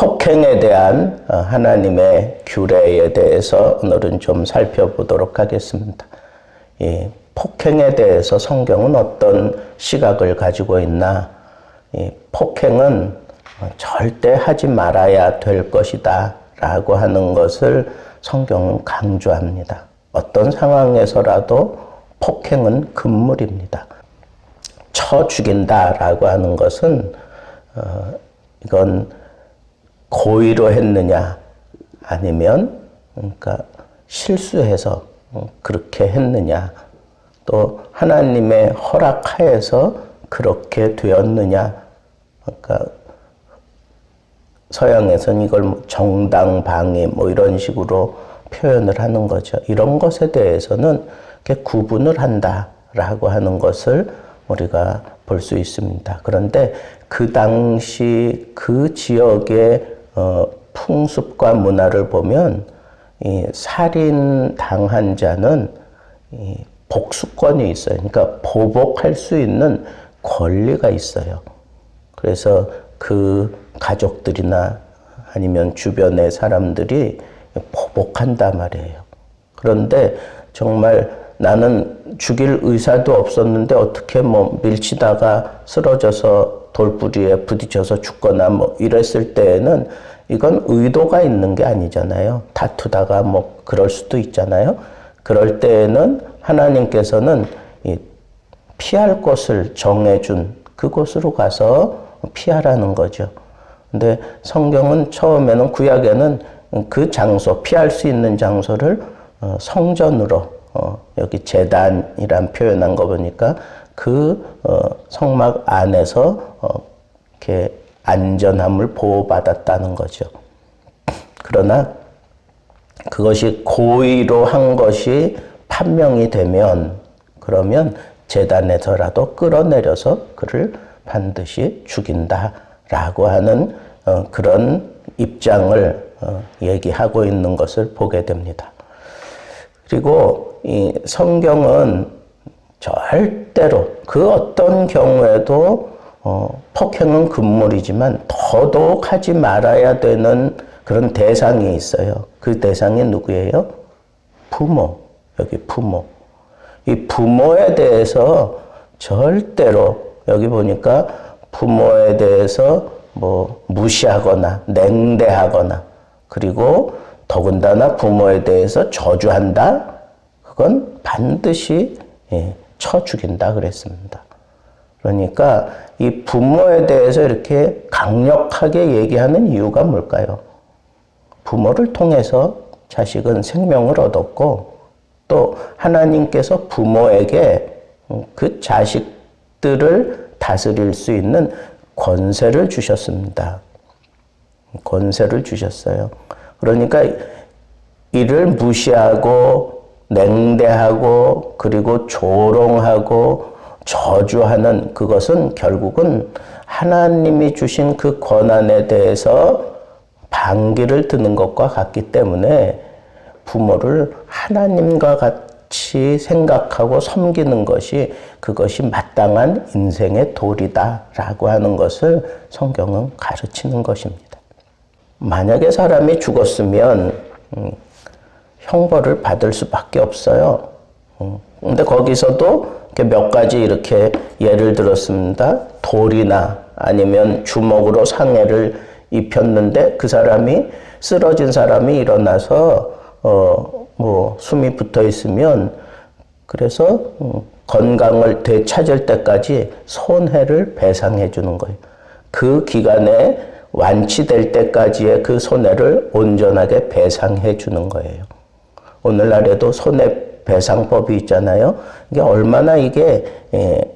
폭행에 대한 하나님의 규례에 대해서 오늘은 좀 살펴보도록 하겠습니다. 이 폭행에 대해서 성경은 어떤 시각을 가지고 있나? 이 폭행은 절대 하지 말아야 될 것이다 라고 하는 것을 성경은 강조합니다. 어떤 상황에서라도 폭행은 금물입니다. 쳐 죽인다라고 하는 것은 이건 고의로 했느냐 아니면 그러니까 실수해서 그렇게 했느냐 또 하나님의 허락하에서 그렇게 되었느냐 그러니까 서양에서는 이걸 정당방위 이런 식으로 표현을 하는 거죠. 이런 것에 대해서는 이렇게 구분을 한다라고 하는 것을 우리가 볼 수 있습니다. 그런데 그 당시 그 지역의 풍습과 문화를 보면 이 살인 당한 자는 이 복수권이 있어요. 그러니까 보복할 수 있는 권리가 있어요. 그래서 그 가족들이나 아니면 주변의 사람들이 보복한단 말이에요. 그런데 정말 나는 죽일 의사도 없었는데 어떻게 밀치다가 쓰러져서 돌부리에 부딪혀서 죽거나 이랬을 때에는 이건 의도가 있는 게 아니잖아요. 다투다가 그럴 수도 있잖아요. 그럴 때에는 하나님께서는 이 피할 곳을 정해준 그곳으로 가서 피하라는 거죠. 근데 성경은 처음에는 구약에는 그 장소, 피할 수 있는 장소를 성전으로 여기 제단이란 표현한 거 보니까 그 성막 안에서 이렇게 안전함을 보호받았다는 거죠. 그러나 그것이 고의로 한 것이 판명이 되면 그러면 제단에서라도 끌어내려서 그를 반드시 죽인다라고 하는 그런 입장을 얘기하고 있는 것을 보게 됩니다. 그리고 이 성경은 절대로 그 어떤 경우에도 폭행은 금물이지만 더더욱 하지 말아야 되는 그런 대상이 있어요. 그 대상이 누구예요? 부모. 여기 부모. 이 부모에 대해서 절대로 여기 보니까 부모에 대해서 무시하거나 냉대하거나 그리고 더군다나 부모에 대해서 저주한다? 그건 반드시 쳐 죽인다 그랬습니다. 그러니까 이 부모에 대해서 이렇게 강력하게 얘기하는 이유가 뭘까요? 부모를 통해서 자식은 생명을 얻었고 또 하나님께서 부모에게 그 자식들을 다스릴 수 있는 권세를 주셨습니다. 권세를 주셨어요. 그러니까 이를 무시하고 냉대하고 그리고 조롱하고 저주하는 그것은 결국은 하나님이 주신 그 권한에 대해서 반기를 드는 것과 같기 때문에 부모를 하나님과 같이 생각하고 섬기는 것이 그것이 마땅한 인생의 도리다라고 하는 것을 성경은 가르치는 것입니다. 만약에 사람이 죽었으면 형벌을 받을 수밖에 없어요. 근데 거기서도 몇 가지 이렇게 예를 들었습니다. 돌이나 아니면 주먹으로 상해를 입혔는데 그 사람이 쓰러진 사람이 일어나서 숨이 붙어 있으면 그래서 건강을 되찾을 때까지 손해를 배상해 주는 거예요. 그 기간에 완치될 때까지의 그 손해를 온전하게 배상해 주는 거예요. 오늘날에도 손해배상법이 있잖아요. 이게 얼마나 이게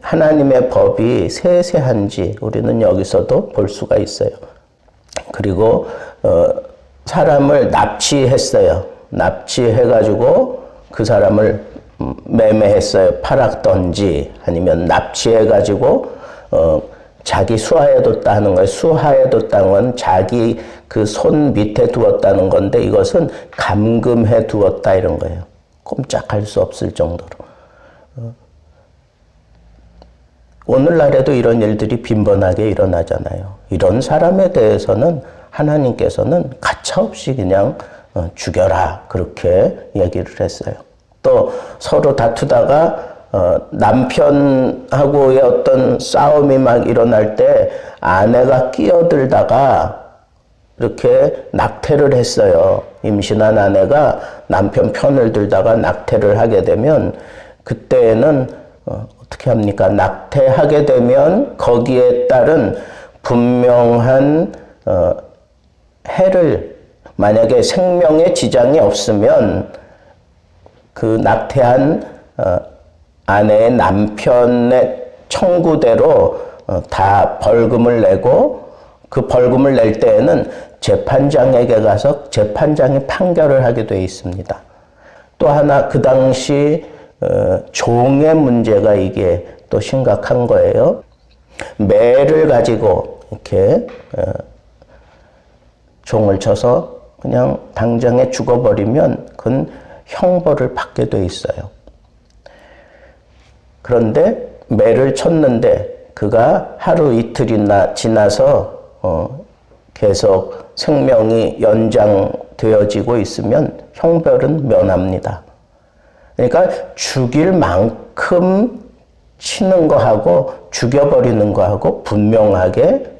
하나님의 법이 세세한지 우리는 여기서도 볼 수가 있어요. 그리고 사람을 납치했어요. 납치해가지고 그 사람을 매매했어요. 팔았던지 아니면 납치해가지고 자기 수하에뒀다 하는 거예요. 수하에뒀다는 건 자기 그 손 밑에 두었다는 건데 이것은 감금해 두었다 이런 거예요. 꼼짝할 수 없을 정도로. 오늘날에도 이런 일들이 빈번하게 일어나잖아요. 이런 사람에 대해서는 하나님께서는 가차없이 그냥 죽여라 그렇게 얘기를 했어요. 또 서로 다투다가 남편하고의 어떤 싸움이 막 일어날 때 아내가 끼어들다가 이렇게 낙태를 했어요. 임신한 아내가 남편 편을 들다가 낙태를 하게 되면 그때는 어떻게 합니까? 낙태하게 되면 거기에 따른 분명한 해를 만약에 생명에 지장이 없으면 그 낙태한 아내의 남편의 청구대로 다 벌금을 내고 그 벌금을 낼 때에는 재판장에게 가서 재판장이 판결을 하게 되어 있습니다. 또 하나 그 당시 종의 문제가 이게 또 심각한 거예요. 매를 가지고 이렇게 종을 쳐서 그냥 당장에 죽어버리면 그건 형벌을 받게 돼 있어요. 그런데 매를 쳤는데 그가 하루 이틀이나 지나서 계속 생명이 연장되어지고 있으면 형벌은 면합니다. 그러니까 죽일 만큼 치는 거하고 죽여버리는 거하고 분명하게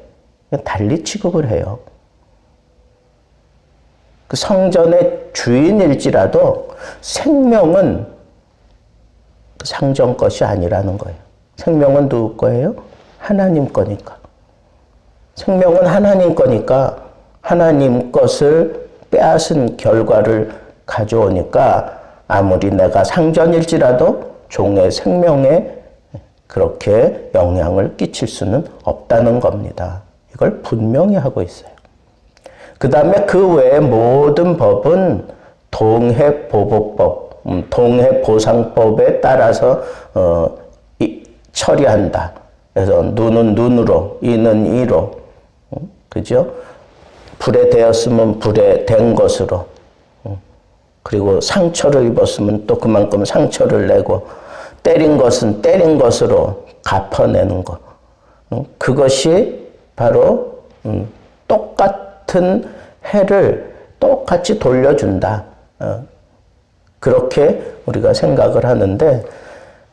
달리 취급을 해요. 그 성전의 주인일지라도 생명은 상전 것이 아니라는 거예요. 생명은 누구 거예요? 하나님 거니까. 생명은 하나님 거니까 하나님 것을 빼앗은 결과를 가져오니까 아무리 내가 상전일지라도 종의 생명에 그렇게 영향을 끼칠 수는 없다는 겁니다. 이걸 분명히 하고 있어요. 그 다음에 그 외의 모든 법은 동해보복법, 동해보상법에 따라서 처리한다. 그래서 눈은 눈으로, 이는 이로, 그죠? 불에 대었으면 불에 된 것으로, 그리고 상처를 입었으면 또 그만큼 상처를 내고, 때린 것은 때린 것으로 갚아내는 것. 그것이 바로 똑같은 해를 똑같이 돌려준다. 그렇게 우리가 생각을 하는데,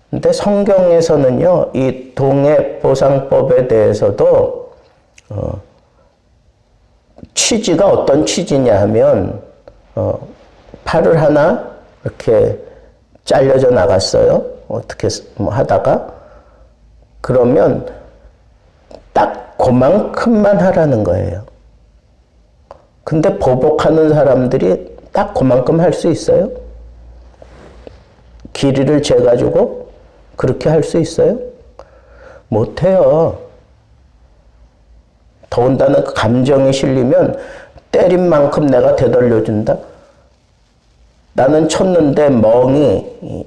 근데 성경에서는요, 이 동해보상법에 대해서도 취지가 어떤 취지냐 하면 팔을 하나 이렇게 잘려져 나갔어요. 어떻게 하다가 그러면 딱 그만큼만 하라는 거예요. 근데 보복하는 사람들이 딱 그만큼 할 수 있어요? 길이를 재가지고 그렇게 할 수 있어요? 못해요. 더군다나 감정이 실리면 때린 만큼 내가 되돌려준다? 나는 쳤는데 멍이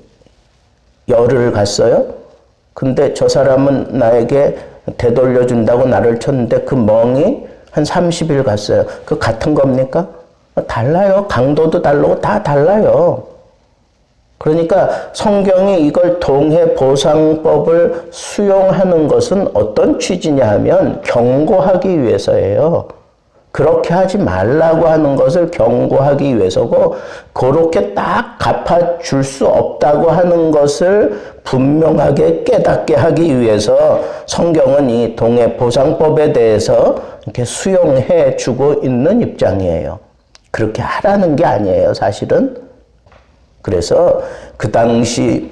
열흘 갔어요? 근데 저 사람은 나에게 되돌려준다고 나를 쳤는데 그 멍이 한 30일 갔어요. 그 같은 겁니까? 달라요. 강도도 다르고 다 달라요. 그러니까 성경이 이걸 동해보상법을 수용하는 것은 어떤 취지냐 하면 경고하기 위해서예요. 그렇게 하지 말라고 하는 것을 경고하기 위해서고, 그렇게 딱 갚아줄 수 없다고 하는 것을 분명하게 깨닫게 하기 위해서 성경은 이 동해보상법에 대해서 이렇게 수용해 주고 있는 입장이에요. 그렇게 하라는 게 아니에요, 사실은. 그래서 그 당시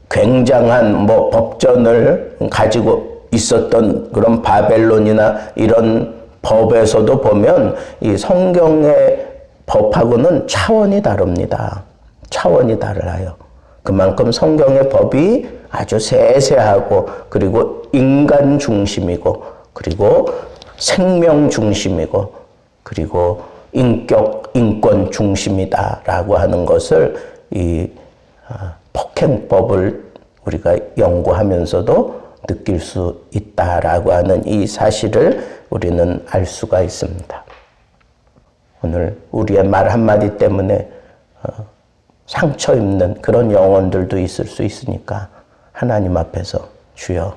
굉장한 법전을 가지고 있었던 그런 바벨론이나 이런 법에서도 보면 이 성경의 법하고는 차원이 다릅니다. 차원이 달라요. 그만큼 성경의 법이 아주 세세하고, 그리고 인간 중심이고, 그리고 생명 중심이고, 그리고 인권 중심이다라고 하는 것을 이 폭행법을 우리가 연구하면서도 느낄 수 있다라고 하는 이 사실을 우리는 알 수가 있습니다. 오늘 우리의 말 한마디 때문에 상처 입는 그런 영혼들도 있을 수 있으니까 하나님 앞에서 주여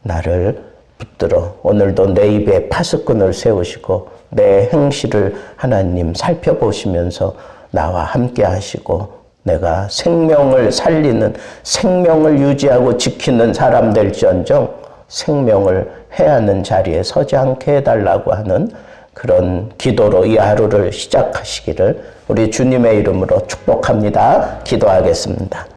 나를 붙들어 오늘도 내 입에 파수꾼을 세우시고 내 행실을 하나님 살펴보시면서 나와 함께 하시고 내가 생명을 살리는, 생명을 유지하고 지키는 사람 될지언정 생명을 해하는 자리에 서지 않게 해달라고 하는 그런 기도로 이 하루를 시작하시기를 우리 주님의 이름으로 축복합니다. 기도하겠습니다.